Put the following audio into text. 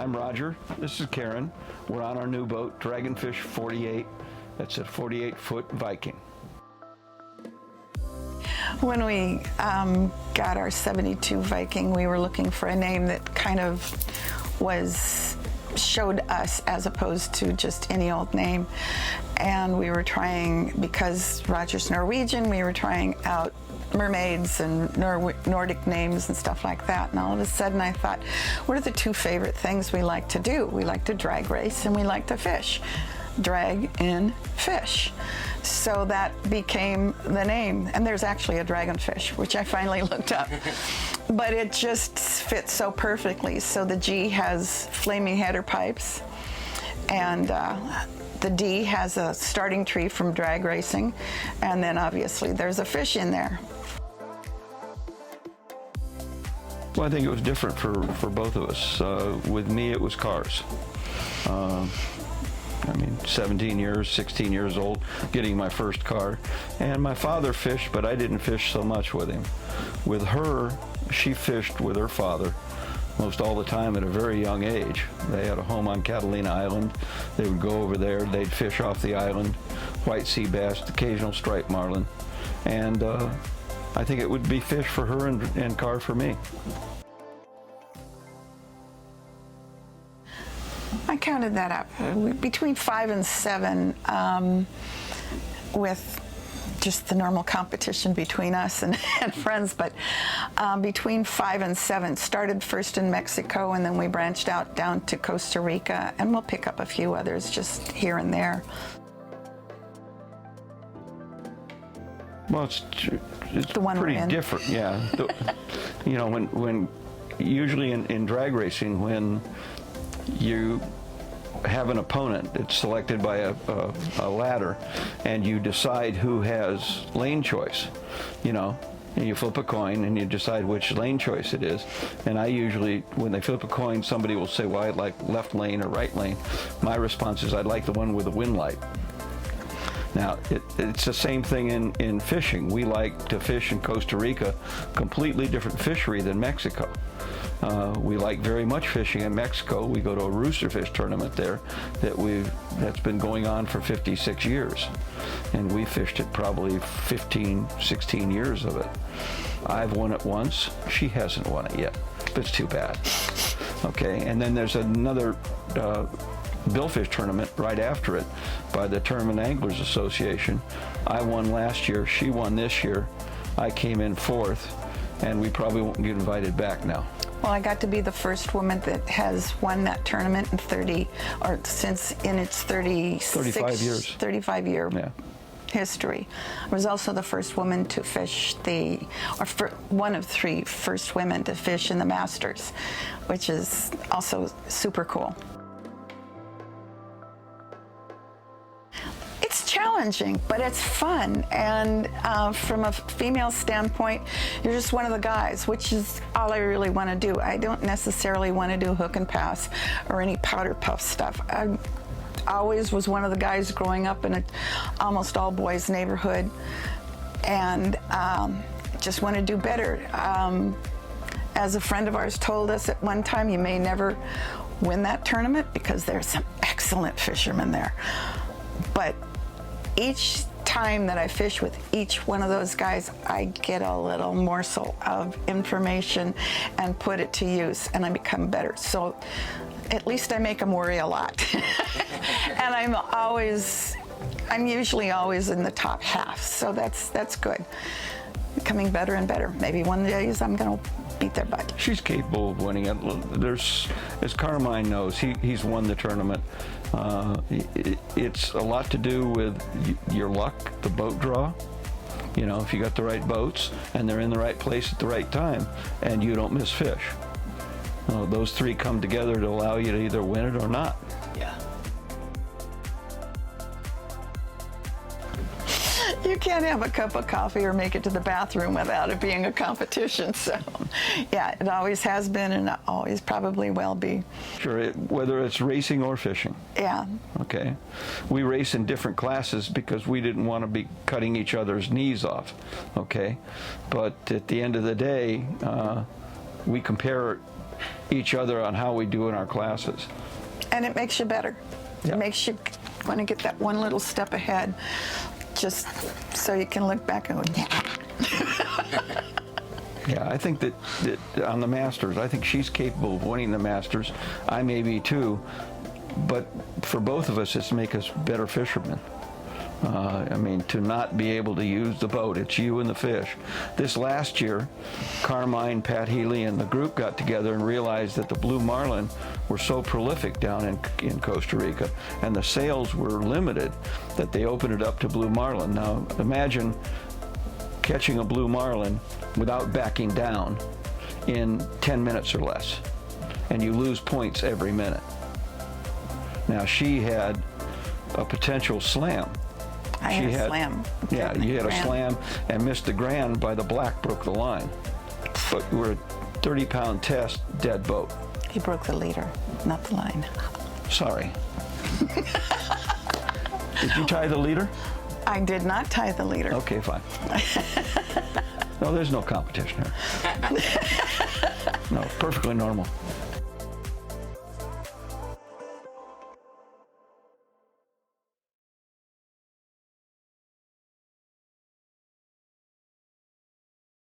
I'm Roger. This is Karen. We're on our new boat, Dragonfish 48. That's a 48-foot Viking. When we got our 72 Viking, we were looking for a name that kind of showed us as opposed to just any old name. And we were trying, because Roger's Norwegian, we were trying out mermaids and Nordic names and stuff like that. And all of a sudden I thought, what are the two favorite things we like to do? We like to drag race and we like to fish. Drag and fish. So that became the name. And there's actually a dragonfish, which I finally looked up. But it just fits so perfectly. So the G has flaming header pipes, and the D has a starting tree from drag racing, and then obviously there's a fish in there. Well, I think it was different for both of us. With me, it was cars. 17 years, 16 years old, getting my first car. And my father fished, but I didn't fish so much with him. With her, she fished with her father most all the time at a very young age. They had a home on Catalina Island. They would go over there, they'd fish off the island, white sea bass, occasional striped marlin. And I think it would be fish for her and car for me. I counted that up, between 5 and 7, with just the normal competition between us and friends, but between 5 and 7. Started first in Mexico, and then we branched out down to Costa Rica, and we'll pick up a few others just here and there. Well, it's the one pretty we're in. Different, yeah. You know, when usually in drag racing, when you have an opponent, it's selected by a ladder, and you decide who has lane choice, you know, and you flip a coin and you decide which lane choice it is. And I usually, when they flip a coin, somebody will say, well, I'd like left lane or right lane. My response is, I'd like the one with the wind light. Now, it's the same thing in fishing. We like to fish in Costa Rica, completely different fishery than Mexico. We like very much fishing in Mexico. We go to a roosterfish tournament there that's been going on for 56 years. And we fished it probably 15, 16 years of it. I've won it once. She hasn't won it yet, but it's too bad. Okay, and then there's another billfish tournament right after it by the Tournament Anglers Association. I won last year, she won this year. I came in 4th, and we probably won't get invited back now. Well, I got to be the first woman that has won that tournament in since in its 35 year yeah. history. I was also the first woman to fish one of 3 first women to fish in the Masters, which is also super cool. It's challenging, but it's fun, and from a female standpoint, you're just one of the guys, which is all I really want to do. I don't necessarily want to do hook and pass or any powder puff stuff. I always was one of the guys growing up in an almost all boys neighborhood, and just want to do better. As a friend of ours told us at one time, you may never win that tournament because there's some excellent fishermen there. But each time that I fish with each one of those guys, I get a little morsel of information and put it to use, and I become better. So at least I make them worry a lot. And I'm usually always in the top half, so that's good. Becoming better and better. Maybe one of the days I'm going to beat their butt. She's capable of winning it. As Carmine knows, he's won the tournament. It's a lot to do with your luck, the boat draw. You know, if you got the right boats and they're in the right place at the right time, and you don't miss fish. Those 3 come together to allow you to either win it or not. Yeah. You can't have a cup of coffee or make it to the bathroom without it being a competition. So, yeah, it always has been, and it always probably will be. Sure, whether it's racing or fishing. Yeah. Okay. We race in different classes because we didn't want to be cutting each other's knees off. Okay. But at the end of the day, we compare each other on how we do in our classes. And it makes you better. Yeah. It makes you want to get that one little step ahead, just so you can look back and go, yeah. Yeah, I think that on the Masters, I think she's capable of winning the Masters. I may be too, but for both of us, it's to make us better fishermen. I mean, to not be able to use the boat, it's you and the fish. This last year, Carmine, Pat Healy, and the group got together and realized that the blue marlin were so prolific down in Costa Rica, and the sales were limited, that they opened it up to blue marlin. Now, imagine catching a blue marlin without backing down in 10 minutes or less, and you lose points every minute. Now, she had a potential slam. I had a slam. Yeah, you had a Grand. slam and missed the grand by the black broke the line. But we're a 30-pound test, dead boat. He broke the leader, not the line. Sorry. Did you tie the leader? I did not tie the leader. Okay, fine. No, there's no competition here. No, perfectly normal.